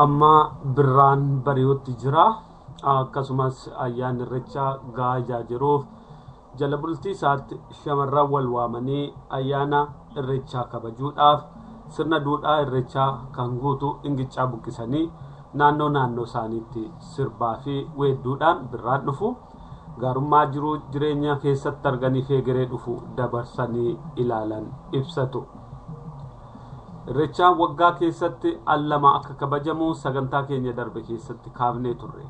amma birraan bari'utti jira akkasumas ayyaanni irreechaa gaajaa jiruuf jala bultii isaatti shamarran wal waamanii ayyaana irreechaa kabajuudhaaf sirna duudhaa irreechaa kan guutu ingicaa buqqisanii naannoo isaaniitti sirbaa fi weedduudhaan birraan dhufu gaarummaa jiruu jireenya keessatti arganii feegeree dhufu dabarsanii ilaalan ibsatu. Irreechaan waggaa keessatti allama akka kabajamu sagantaa keenya darbe keessatti kaafnee turre.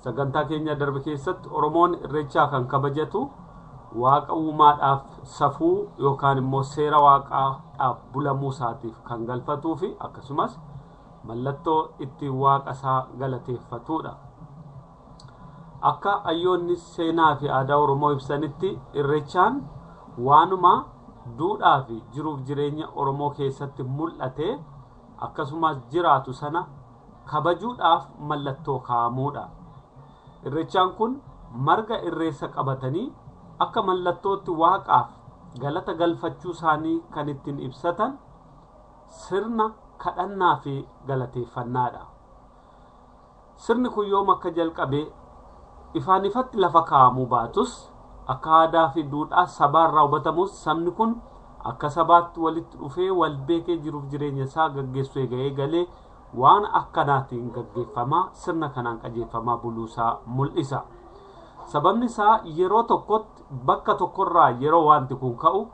Sagantaa keenya darbe keessatti Oromoon irreechaa kan kabajatu waaqa uumaadhaaf safuu yookaan immoo seera waaqaadhaaf bulamuu isaatiif kan galfatuu fi akkasumas mallattoo itti waaqa isaa galateeffatudha. Akka ayyoonni seenaa fi aadaa Oromoo ibsanitti irreechaan waanuma duudhaa fi jiruuf jireenya Oromoo keessatti mul'ate akkasumas jiraatu sana kabajuudhaaf mallattoo kaa'amuudha. Irreechaan kun marga irreessa qabatanii akka mallattootti waaqaaf galata galfachuu isaanii kan ittiin ibsatan sirna kadhannaa fi galateeffannaadha. Sirni kun yoom akka jalqabee ifaan ifatti lafa kaa'amuu baatus akka aadaa fi duudhaa sabaarraa hubatamus sabni kun akka sabaatti walitti dhufee wal beekee jiruuf jireenya isaa gaggeessuu eegalee waan akkanaatiin gaggeeffamaa sirna kanaan qajeelfamaa buluusaa mul'isa. Sababni isaa yeroo tokkotti bakka tokkorraa yeroo wanti kun ka'u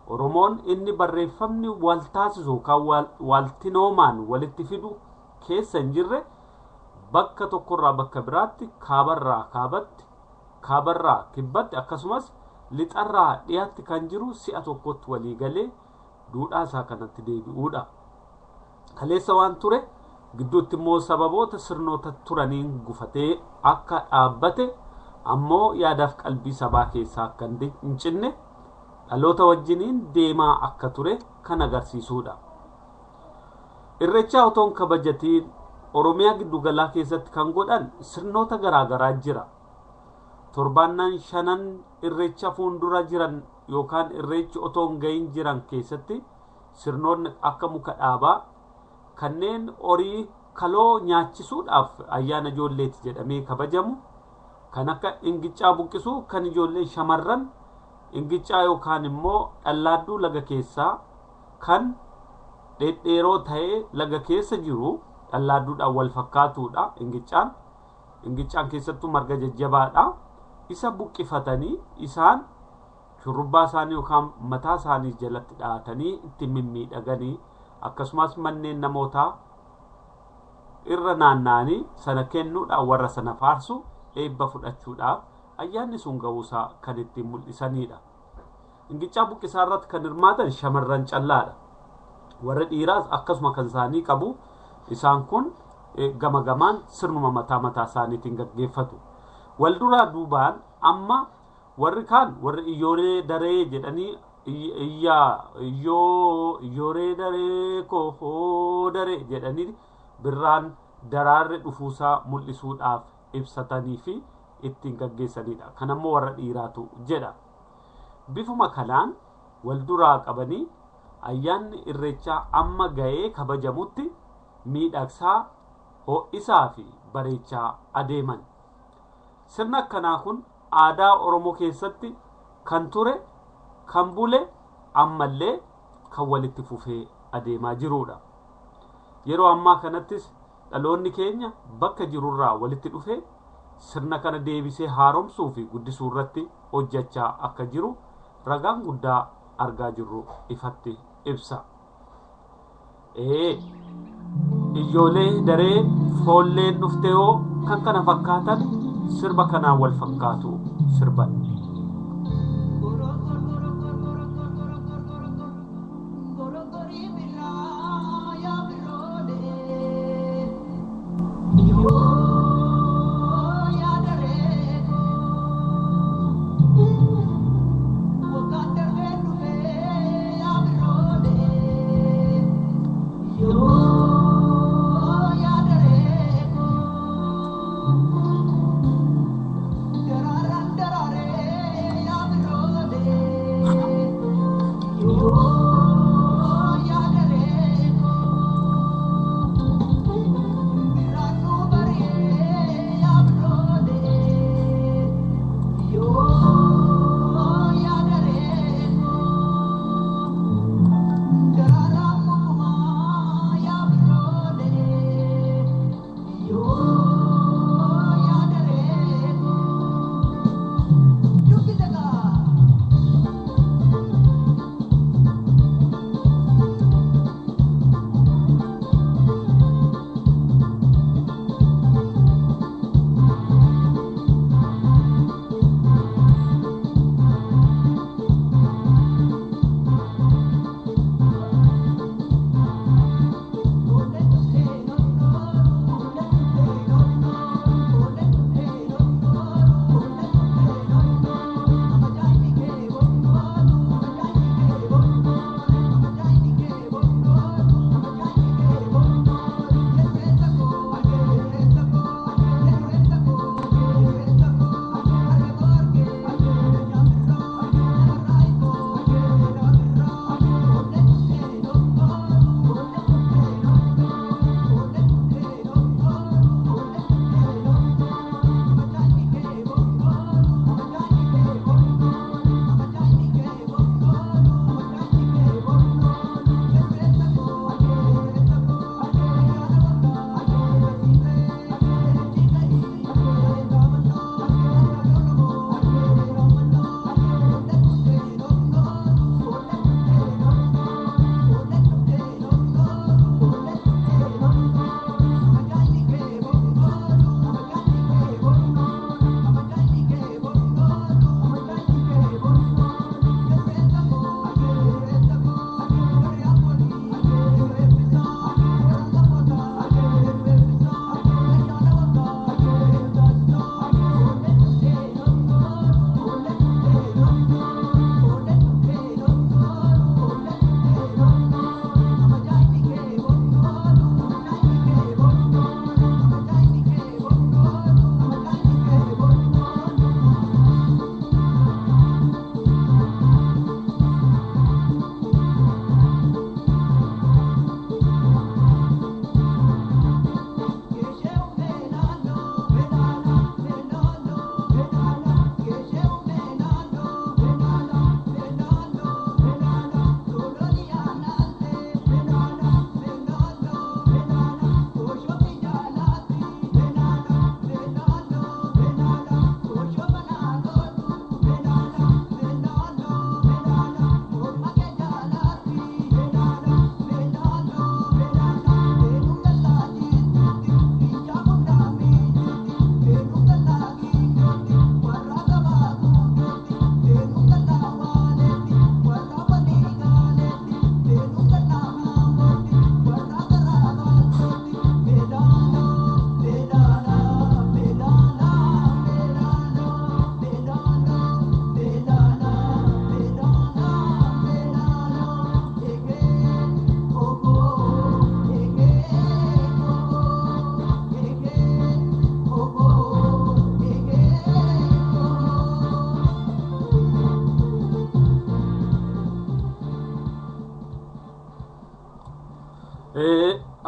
Oromoon inni barreeffamni wal taasisu kan waltinoomaan walitti fidu keessa hin jirre bakka tokkorraa bakka biraatti kaabarraa kaabatti kaabarraa kibbatti akkasumas lixarraa dhiyaatti kan jiru si'a tokkotti walii galee duudhaa isaa kanatti deebi'uudha. Kaleessa waan ture gidduutti immoo sababoota sirnoota turaniin gufatee akka dhaabbate ammoo yaadaaf qalbii sabaa keessaa akka hin cinne dhaloota wajjiniin deemaa akka ture kan agarsiisuudha. Irreechaa otoon kabajatiin Oromiyaa giddugalaa keessatti kan godhan sirnoota garaagaraa jira. Torbaannan shanan irreecha fuuldura jiran yookaan irreechi otoon gahin jiran keessatti sirnoonni akka muka dhaabaa kanneen horii kaloo nyaachisuudhaaf ayyaana ijoolleeti jedhamee kabajamu kan akka ingicaa buqqisuu kan ijoollee shamarran ingicaa yookaan immoo dhallaadduu laga keessaa kan dhedheeroo ta'ee laga keessa jiru dhallaadduudhaan wal fakkaatuudha. Ingicaan keessattuu marga jajjabaadha. Isa buqqifatanii isaan shurrubbaa isaanii yookaan mataa isaanii jalatti dhahatanii itti mimmiidhaganii akkasumas manneen namootaa irra naanna'anii sana kennuudhaan warra sana faarsu eebba fudhachuudhaaf ayyaanni sun ga'uusaa kan ittiin mul'isanidha. Ingicaa buqqisaa irratti kan hirmaatan shamarran callaadha. Warra dhiiraas akkasuma kan isaanii qabu isaan kun gama gamaan sirnuma mataa isaaniitiin gaggeeffatu. Walduraa duubaan amma warri kaan warri iyyoolee daree jedhanii iyyoolee daree koo hoo daree jedhanii birraan daraarri dhufuusaa mul'isuudhaaf ibsatanii fi ittiin gaggeessanidha. Kanammoo warra dhiiraatu jedha. Bifuma kanaan wal duraa qabanii ayyaanni irreechaa amma ga'ee kabajamutti miidhagsaa ho'isaa fi bareechaa adeeman. Sirna akkanaa kun aadaa Oromoo keessatti kan ture, kan bule, ammallee kan walitti fufee adeemaa jirudha. Yeroo ammaa kanattis dhaloonni keenya bakka jirurraa walitti dhufee sirna kana deebisee haaromsuu fi guddisuu irratti hojjechaa akka jiru ragaan guddaa argaa jirru ifatti ibsa. Iyyoolee daree foolleen dhufteewoo kan kana fakkaatan sirba kanaan wal fakkaatu sirban. Darare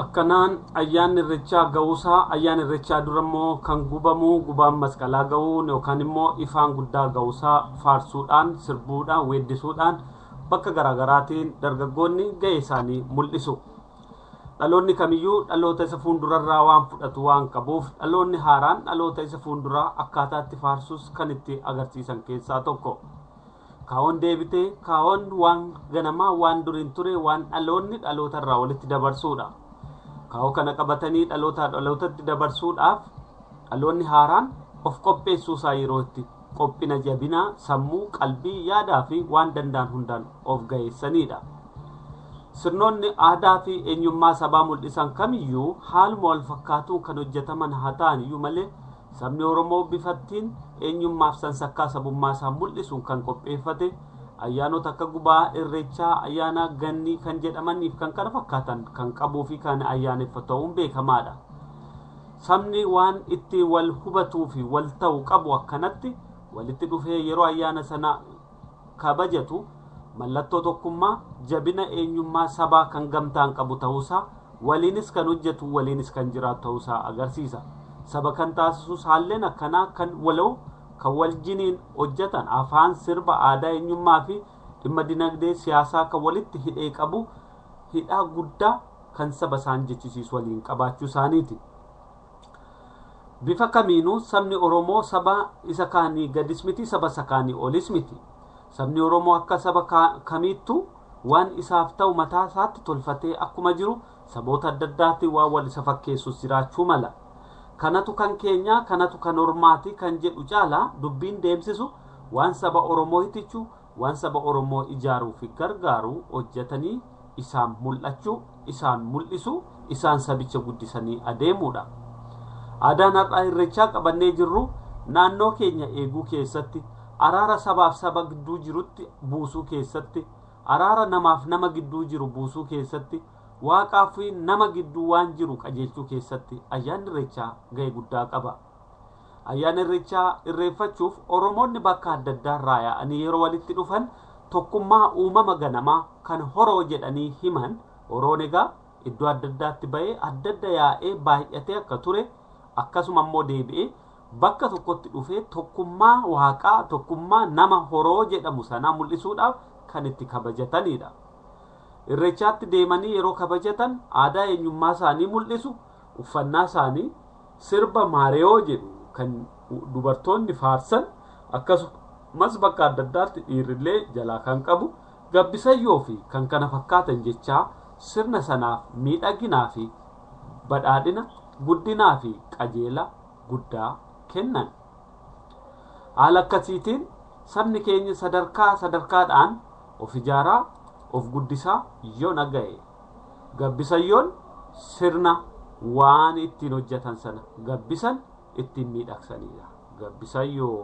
akkanaan ayyaanni irreechaa ga'uusaa ayyaanni irreechaa durammoo kan gubamu gubaan masqalaa ga'uun yookaan immoo ifaan guddaa ga'uusaa faarsuudhaan sirbuudhaan weeddisuudhaan bakka garaagaraatiin dargaggoonni ga'ee isaanii mul'isu. Dhaloonni kamiyyuu dhaloota isa fuuldurarraa waan fudhatu waan qabuuf dhaloonni haaraan dhaloota isa fuulduraa akkaataatti faarsus kan itti agarsiisan keessaa tokko. Kaawwan deebitee kaawwan waan ganamaa waan duriin ture waan dhaloonni dhalootarraa walitti dabarsuudha. Kaawwa kana qabatanii dhalootatti dabarsuudhaaf dhaloonni haaraan of qopheessuusaa yeroo itti qophina jabinaa sammuu qalbii yaadaa fi waan danda'an hundaan of ga'eessanidha. Sirnoonni aadaa fi eenyummaa sabaa mul'isan kamiyyuu haaluma wal fakkaatuun kan hojjetaman haa ta'an iyyuu malee sabni Oromoo bifattiin eenyummaaf sansakkaa sabummaa isaa mul'isuun kan qopheeffate ayyaanota akka gubaa irreechaa ayyaana ganni kan jedhamaniif kan kana fakkaatan kan qabuu fi kan ayyaaneffatamuun beekamaadha. Sabni waan itti wal hubatuu fi wal ta'u qabu akkanatti walitti dhufee yeroo ayyaana sana kabajatu mallattoo tokkummaa jabina eenyummaa sabaa kan gamtaan qabu ta'uusaa waliinis kan hojjetu waliinis kan jiraatu ta'uusaa agarsiisa. Saba kan taasisus haalleen akkanaa kan waloo kan waljiniin hojjetan afaan sirba aadaa eenyummaa fi dhimma dinagdee siyaasaa kan walitti hidhee qabu hidhaa guddaa kan saba isaan jechisiisu waliin qabaachuu isaaniiti. Bifa kamiinuu sabni Oromoo saba isa kaanii gadis miti saba isa kaanii olis miti. Sabni Oromoo akka saba kamiittuu waan isaaf ta'u mataa isaatti tolfatee akkuma jiru saboota adda addaatti waan wal isa fakkeessus jiraachuu mala. Kanatu kan keenya kanatu kan Ormaati kan jedhu caalaa dubbiin deemsisu waan saba Oromoo hitichu waan saba Oromoo ijaaruu fi gargaaruu hojjetanii isaan mul'achuu isaan mul'isu isaan sabicha guddisanii adeemuudha. Aadaan har'aa irreechaa qabannee jirru naannoo keenya eeguu keessatti araara sabaaf saba gidduu jirutti buusuu keessatti araara namaaf nama gidduu jiru buusuu keessatti waaqaa fi nama gidduu waan jiru qajeelchuu keessatti ayyaanni irreechaa ga'ee guddaa qaba. Ayyaana irreechaa irreeffachuuf Oromoonni bakka adda addaarraa yaa'anii yeroo walitti dhufan tokkummaa uumama ganamaa kan horoo jedhanii himan horoon egaa iddoo adda addaatti ba'ee adda adda yaa'ee baay'atee akka ture akkasuma immoo deebi'ee bakka tokkotti dhufee tokkummaa waaqaa tokkummaa nama horoo jedhamu sanaa mul'isuudhaaf kan itti kabajatanidha. Irreechaatti deemanii yeroo kabajatan aadaa eenyummaa isaanii mul'isu uffannaa isaanii sirba maariyoo jedhu kan dubartoonni faarsan akkasumas bakka adda addaatti dhiirrillee jalaa kan qabu gabbisayyoo fi kan kana fakkaatan jechaa sirna sanaaf miidhaginaa fi badhaadhina guddinaa fi qajeela guddaa kennan. Haala akkasiitiin sabni keenya sadarkaadhaan of ijaaraa of guddisaa yoo naga'e gabbisayyoon sirna waan ittiin hojjetan sana gabbisan ittiin miidhagsanidha. Gabbisayyoo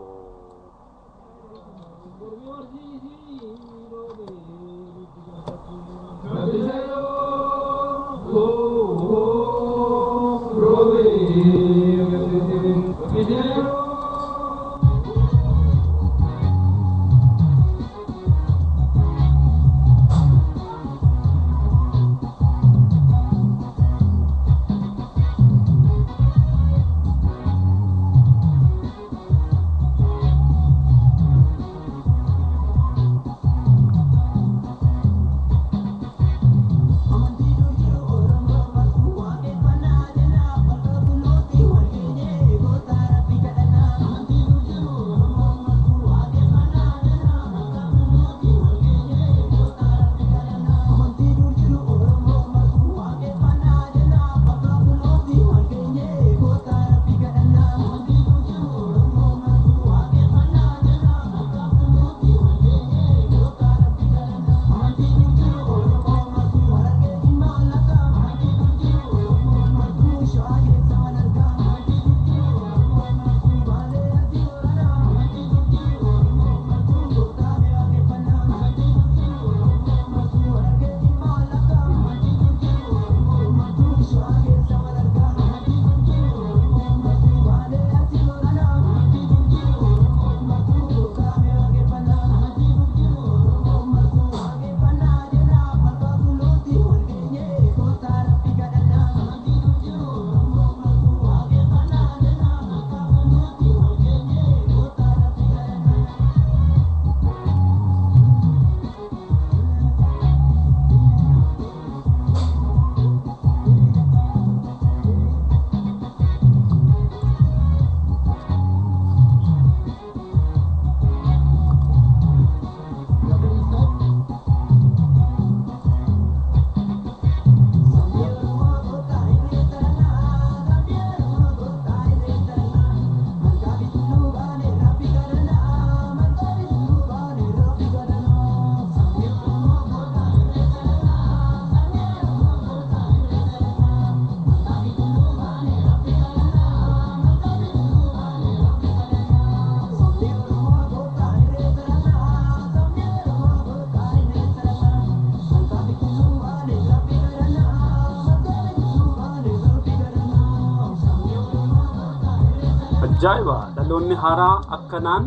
ajaa'iba dhaloonni haaraa akkanaan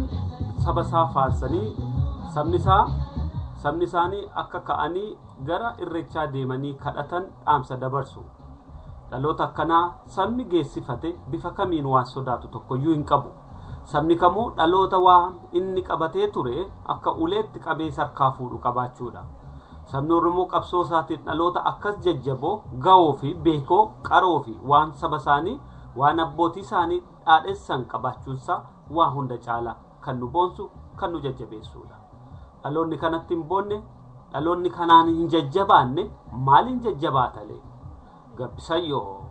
saba isaa faarsanii sabni isaanii akka ka'anii gara irreechaa deemanii kadhatan dhaamsa dabarsu. Dhaloota akkanaa sabni geessifate bifa kamiin waan sodaatu tokkoyyuu hin qabu. Sabni kamuu dhaloota waan inni qabatee ture akka uleetti qabee sarkaa fuudhu qabaachuudha. Sabni Oromoo qabsoo isaatiin dhaloota akkas jajjaboo ga'oo fi beekoo qaroo fi waan saba isaanii waan abbootii isaanii dhaadheessan qabaachuunsaa waa hunda caala kan nu boonsu kan nu jajjabeessuudha. Dhaloonni kanatti hin boonne dhaloonni kanaan hin jajjabaanne maaliin jajjabaatalee? Gabbisayyoo.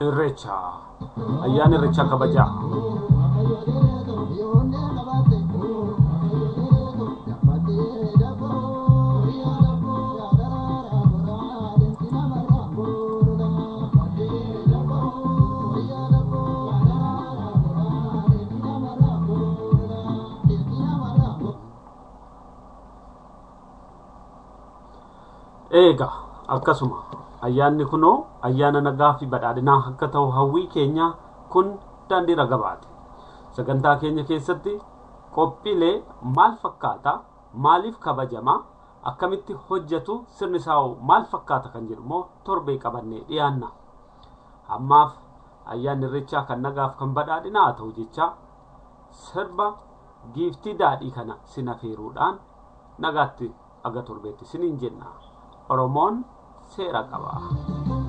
Irreecha ayyaana irreecha kabajaa. Eega akkasuma ayyaanni kunoo ayyaana nagaa fi badhaadhinaa akka ta'u hawwii keenya kun daandii ragabaati. Sagantaa keenya keessatti qophiilee maal fakkaata, maaliif kabajama, akkamitti hojjetu, sirni isaa maal fakkaata kan jedhu immoo torbee qabannee dhiyaanna. Ammaaf ayyaanni irreechaa kan nagaaf kan badhaadhinaa ta'u jecha sirba giiftii daadhii kana sin afeeruudhaan nagaatti aga torbeetti siniin jenna. Oromoon seera qaba.